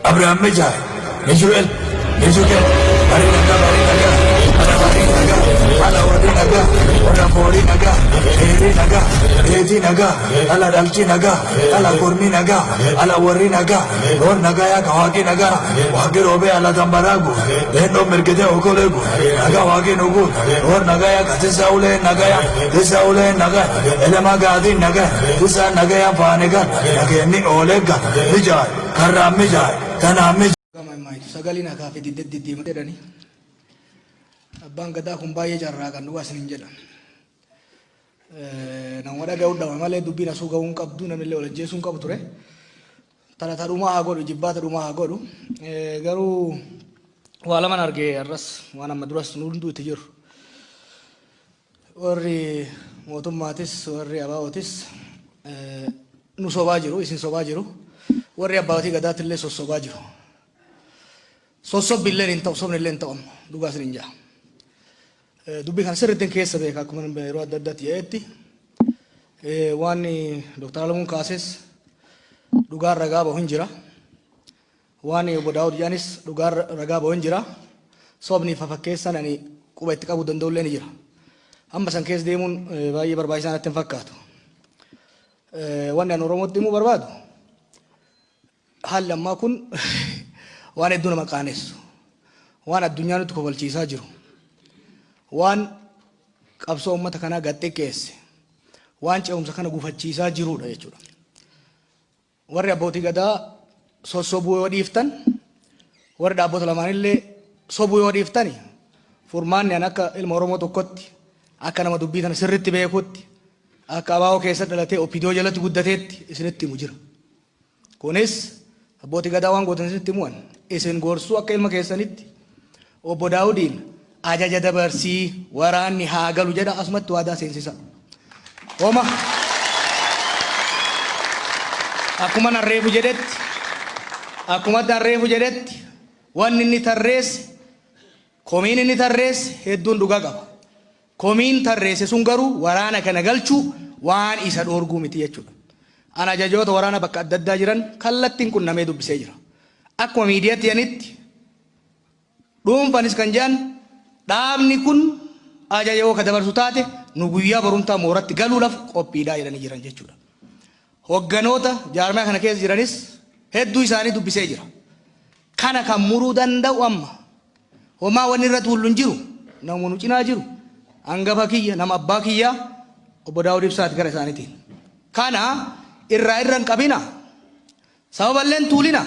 Abraham Mejai, Israel, Israel, Hari Naga, Ada Hari Naga, Ala Wadi Naga, Ala Fori Naga, Eri Naga, Eti Naga, Ala Dalchi Naga, Ala Kurmi Naga, Ala Wari Naga, Or Naga ya Kawaki Naga, Waki Robe Ala Tambaragu, Lendo Merkete Okolegu, Naga Waki Nugu, Or Naga ya Katisaule Naga ya, Tisaule Naga, Elema Gadi Naga, Tisa Naga ya Panega, Nageni Olega, Mejai, Karam Mejai, Tanam Mejai. Sagali na kafe diddi madani abbaan gadaa kun baay'ee jarraa kan dhugaa isiniin jedhan nama dhaga'u dhama malee dubbiin asuu ga'uun qabdu namillee wal ajjeesuun qabu ture talata dhumaa haa godhu jibbaata dhumaa haa godhu garuu waa laman argee arras waan amma duras nu hunduu itti jiru warri mootummaatis warri abaa'ootis nu sobaa jiru isin sobaa jiru warri abbaatii gadaatillee sossobaa jiru Sosok billen intau sobne len taum dugas ninja. Dubi kan sirritin keessa beeka akkuma yeroo adda addaatti yaa'etti waan Dr. Alamuun kaases dhugaan ragaa bahu hin jira. Waan obbo Daawud Jaanis dhugaan ragaa bahu hin jira. Sobni fafakkeessan ani quba itti qabu danda'u illee ni jira. Amma san keessa deemuun baay'ee barbaachisaa natti hin fakkaatu. Wanni ani Oromootti himuu barbaadu haalli ammaa kun waan hedduu nama qaanessu waan addunyaa nutti kobalchiisaa jiru waan qabsoo uummata kanaa gaxxiqqeesse waan ce'umsa kana gufachiisaa jirudha jechuudha. Warri abbootii gadaa sossobuu yoo dhiiftan warri dhaabbota lamaanillee sobuu yoo dhiiftani furmaanni an akka ilma Oromoo tokkotti akka nama dubbii tana sirritti beekutti akka abaa'oo keessa dhalatee oppidoo jalatti guddateetti isinitti himu jira. Kunis abbootii gadaa waan gootan isinitti himuwan isin gorsuu akka ilma keessanitti obbo Daawudiin ajaja dabarsii waraanni haa galu jedha asumatti waadaa seensisa. Homa akkuma narreefu jedhetti wanni inni tarreesse komiin inni tarreesse hedduun dhugaa qaba. Komiin tarreesse sun garuu waraana kana galchuu waan isa dhoorguu miti jechuudha. Ana ajajoota waraana bakka adda addaa jiran kallattiin kun namee dubbisee jira. Akkuma miidiyaatti yanitti dhuunfanis kan jedhan dhaabni kun ajaja yoo ka dabarsu taate nu guyyaa barumtaa mooratti galuudhaaf qophiidhaa jedhanii jiran jechuudha. Hogganoota jaarmaa kana keessa jiranis hedduu isaanii dubbisee jira. Kana kan muruu danda'u amma homaa wanni irratti hulluun jiru namoonni cinaa jiru hangafa kiyya nama abbaa kiyyaa obbo Daawud Ibsaati gara isaaniitiin. Kana irraan qabina sababalleen tuulina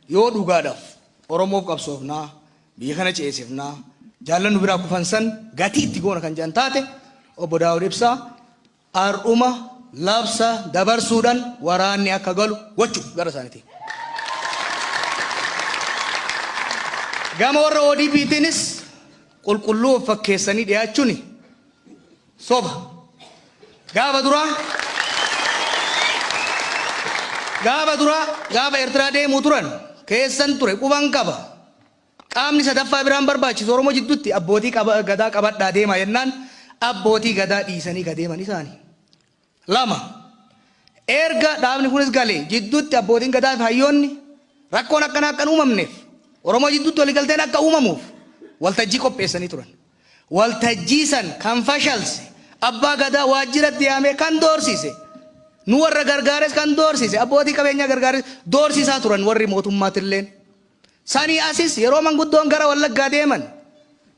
yoo dhugaadhaaf Oromoof qabsoofnaa biyya kana ceesifnaa jaallan nu biraa kufan san gatii itti goona kan jedhan taate obbo Daawud Ibsaa har'uma labsa dabarsuudhaan waraanni akka galu gochuu gara isaaniitiin. Gama warra ODP'tiinis qulqulluu of fakkeessanii dhiyaachuun soba. Gaafa duraa gaafa Eertiraa deemuu turan keessan ture quban qaba. Qaamni sadaffaa biraan barbaachisu Oromoo jidduutti abbootii gadaa qabadhaa deemaa jennaan abbootii gadaa dhiisanii gadeeman isaanii. Lama erga dhaabni kunis galee jidduutti abbootiin gadaa fi hayyoonni rakkoon akkanaa akka uumamneef Oromoo jidduutti waliigalteen akka uumamuuf waltajjii qopheessanii turan. Waltajjii san kan fashalse abbaa gadaa waajjiratti yaamee kan doorsise nu warra gargaares kan doorsise abbootii qabeenyaa gargaares doorsisaa turan warri mootummaatilleen. Sanii asis yeroo manguddoon gara Wallaggaa deeman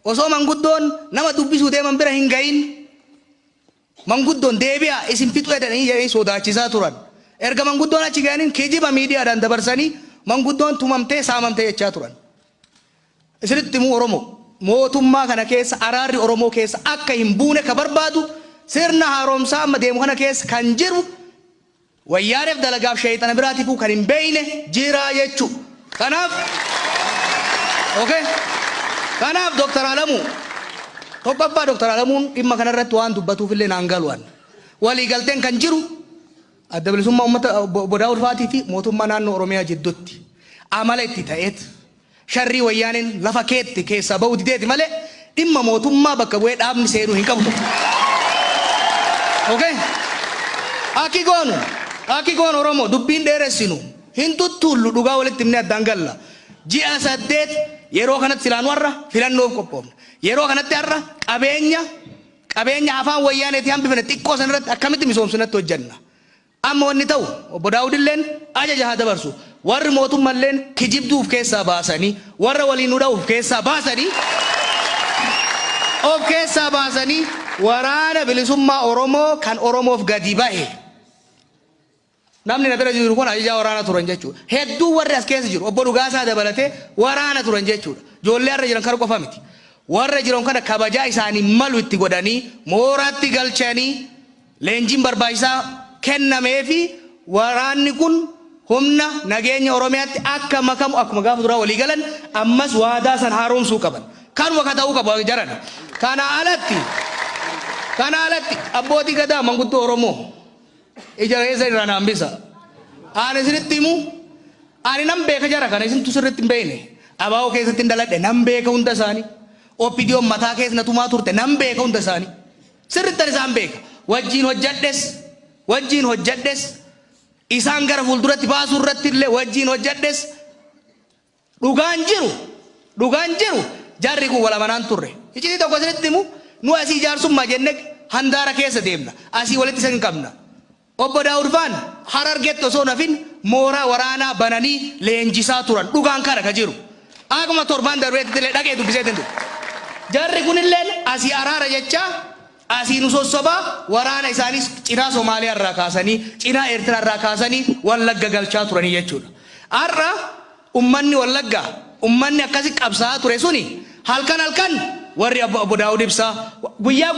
osoo manguddoon nama dubbisuu deeman bira hin gahin manguddoon deebi'a isin fixu jedhanii sodaachisaa turan. Erga manguddoon achi ga'aniin kijiba miidiyaadhaan dabarsanii manguddoon tumamtee saamamtee jechaa turan. Isinitti immoo Oromoo mootummaa kana keessa araarri Oromoo keessa akka hin buune ka barbaadu sirna haaromsaa amma deemu kana keessa kan jiru wayyaaneef dalagaaf shayxana biraatiifuu kan hin beeyne jira jechuu. Kanaaf Dr. Alamuu tokkoffaa Dr. Alamuun dhimma kanarratti waan dubbatuuf illee naan galu'an waliigalteen kan jiru adda bilisummaa uummata obbo Daawud Faatii fi mootummaa naannoo Oromiyaa jidduutti amala itti ta'eet sharrii wayyaaniin lafa keetti keessaa ba'uu dideeti malee dhimma mootummaa bakka bu'ee dhaabni seenuu hin qabu. Aki goonu Oromoo dubbiin dheeressinu hintutullu dhugaa walitti himnee addaan galla. Ji'a 8 yeroo kanatti silaan warra filannoof qophoofna. Yeroo kanatti har'a qabeenya afaan wayyaaneetii hambifne xiqqoo sanarratti akkamitti misoomsinatti hojjanna. Amma wanni ta'u obbo Daawudilleen ajaja haa dabarsu. Warri mootummalleen kijibduuf keessaa baasanii warra waliin nu dha'uuf keessaa baasanii of keessaa baasanii waraana bilisummaa Oromoo kan Oromoof gadi bahe. Namni na bira jiru kun ajajaa waraana turan jechuudha. Hedduu warri as keessa jiru obbo Dhugaasaa dabalatee waraana turan jechuudha. Ijoollee har'a jiran kan qofa miti. Warra jiran kana kabajaa isaanii malu itti godhanii mooraatti galchanii leenjiin barbaachisaa kennameefi waraanni kun humna nageenya Oromiyaatti akka makamu akkuma gaafa duraa walii galan ammas waadaa san haaromsuu qaban. Kanuma ka ta'uu qabu jaran. Kana alatti abbootii gadaa manguddoo Oromoo ijareessa irraan hambisa. Ani isinitti himu ani nan beeka jara kana isintu sirriitti hin beekne. Abaa'oo keessatti hin daladhe nan beeka hunda isaanii. Oppidiyoon mataa keessa natumaa turte nan beeka hunda isaanii. Sirrittan isaan beeka. Wajjiin hojjadhes isaan gara fuulduratti baasuu irratti illee wajjiin hojjadhes dhugaan jiru jarri kun wal amanaan turre. Iccitii tokko isinitti himu nu asii jaarsummaa jenne handaara keessa deemna. Asii walitti isa hin qabna. Obbo Daawud Faan Harargeetti osoo nafin mooraa waraanaa bananii leenjisaa turan. Dhugaan kana ka jiru. Akkuma torbaan darbeetti illee dhaqee dubbiseetiin ture. Jarri kunilleen asii araara jechaa asii nu sossobaa waraana isaanis cinaa Somaaliyaa irraa kaasanii cinaa Eertiraa irraa kaasanii Wallagga galchaa turanii jechuudha. Har'a ummanni akkasi qabsaa ture suni halkan warri obbo Daawud Ibsaa guyyaa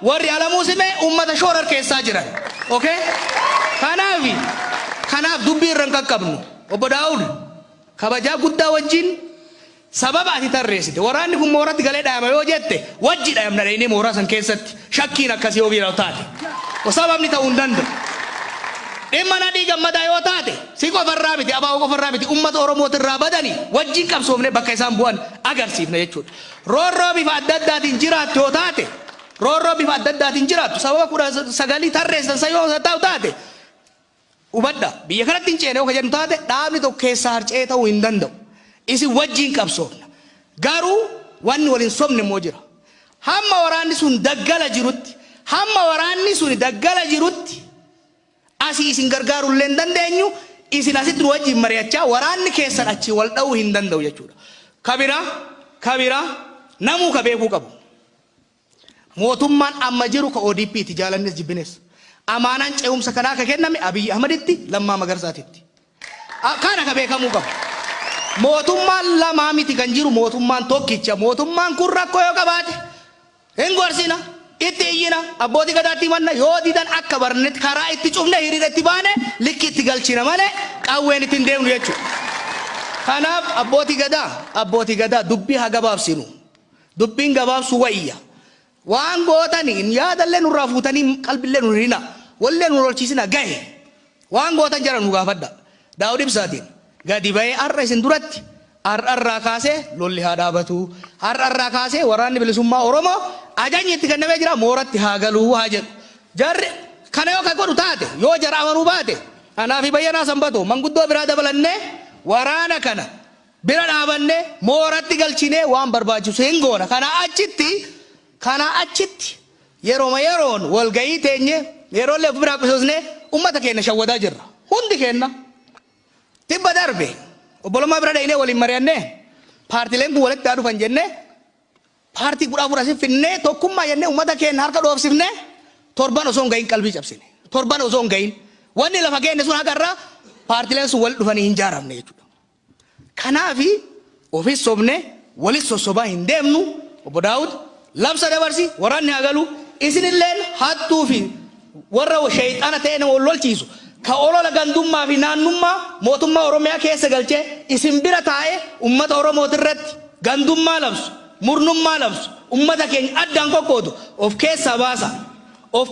warri Alamuu Simee ummata shoorar keessaa jiran. Okay? Kanaaf dubbii irra hin qaqqabnu. Obbo Daawud kabajaa guddaa wajjin sababa ati tarreessite waraanni kun mooratti galee dhaayama yoo jette wajji dhaayamna dhayinee mooraa san keessatti shakkiin akkasii yoo biiraa'u taate sababni ta'uu hin danda'u. Dhimma nadhii gammadaa yoo taate si qofarraa miti abaa'oo qofarraa miti ummata Oromootirraa badanii wajjin qabsoofne bakka isaan bu'an agarsiifna jechuudha. Roorroo bifa adda addaatiin jiraattu yoo taate sababa 19 tarreessan sa yoo ta'u taate hubadha biyya kanatti hin ceene yoo ka jennu taate dhaabni tokko keessaa harcee ta'uu hin danda'u. Isi wajjin qabsoofna. Garuu wanni waliin sobne immoo jira. Hamma waraanni sun daggala jirutti asii isin gargaarullee hin dandeenyu isin asitti wajjin mari'achaa waraanni keessan achi wal dha'uu hin danda'u jechuudha. Kabira namuu ka beekuu qabu. Mootummaan amma jiru ka ODP ti jaalannis jibbines. Amaanaan ce'umsa kanaa ka kenname Abiyyi Ahmaditti Lammaa Magarsaatitti. Kana ka beekamuu qabu. Mootummaan lamaa miti kan jiru mootummaan tokkicha. Mootummaan kun rakkoo yoo qabaate hin gorsina itti iyyina abbootii gadaatti himanna yoo didan akka barnetti karaa itti cufne hiriira itti baane likki itti galchina malee qawween ittiin deemnu jechuudha. Kanaaf abbootii gadaa dubbii haa gabaabsinu. Dubbiin gabaabsu wayya. Waan gootanii yaadallee nurraa fuutanii qalbillee nu hirina wallee nu lolchiisina gahe waan gootan jara nu gaafadha. Daawud Ibsaatiin gadi bahee har'a isin duratti har'arraa kaasee lolli haa dhaabatu har'arraa kaasee waraanni bilisummaa Oromoo ajajni itti kennamee jira mooratti haa galuu haa jedhu. Jarri kana yoo ka godhu taate yoo jara amanuu baate anaa fi Bayyanaa Sanbatoo manguddoo biraa dabalannee waraana kana bira dhaabannee mooratti galchinee waan barbaachisu hin goona. Kana achitti yeroon walgayii teenye yeroollee of biraa qusosnee ummata keenya shawwadaa jirra. Hundi keenya tibba darbe obbolummaa bira dhaynee waliin mari'annee paartileen kun walitti dhufan jennee paartii 14 asii finnee tokkummaa jennee ummata keenya harka dhoofsifnee torban osoo hin gahin qalbii cabsine. Torban osoo hin gahin wanni lafa keenya sun hagarraa paartileen sun wal dhufanii hin jaaramne jechuudha. Kanaafi ofis sobne walis sossobaa hin deemnu. Obbo Daawud labsa dabarsi waraanni haa galu isinilleen hattuu fi warra shayxaana ta'e nama lolchiisu ka olola gandummaa fi naannummaa mootummaa Oromiyaa keessa galchee isin bira taa'ee ummata Oromootirratti gandummaa labsu murnummaa labsu ummata keenya addaan kokkootu of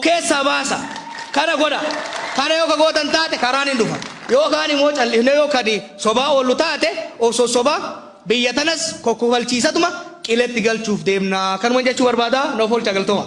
keessaa baasa kana godha. Kana yoo ka gootan taate karaan hin dhufa yookaan immoo callisne yookaan sobaa oollu taate of sossobaa biyya tanas kokkofalchiisatuma qiletti galchuuf deemna. Kanuma jechuu barbaada. Noof oolcha galtooma.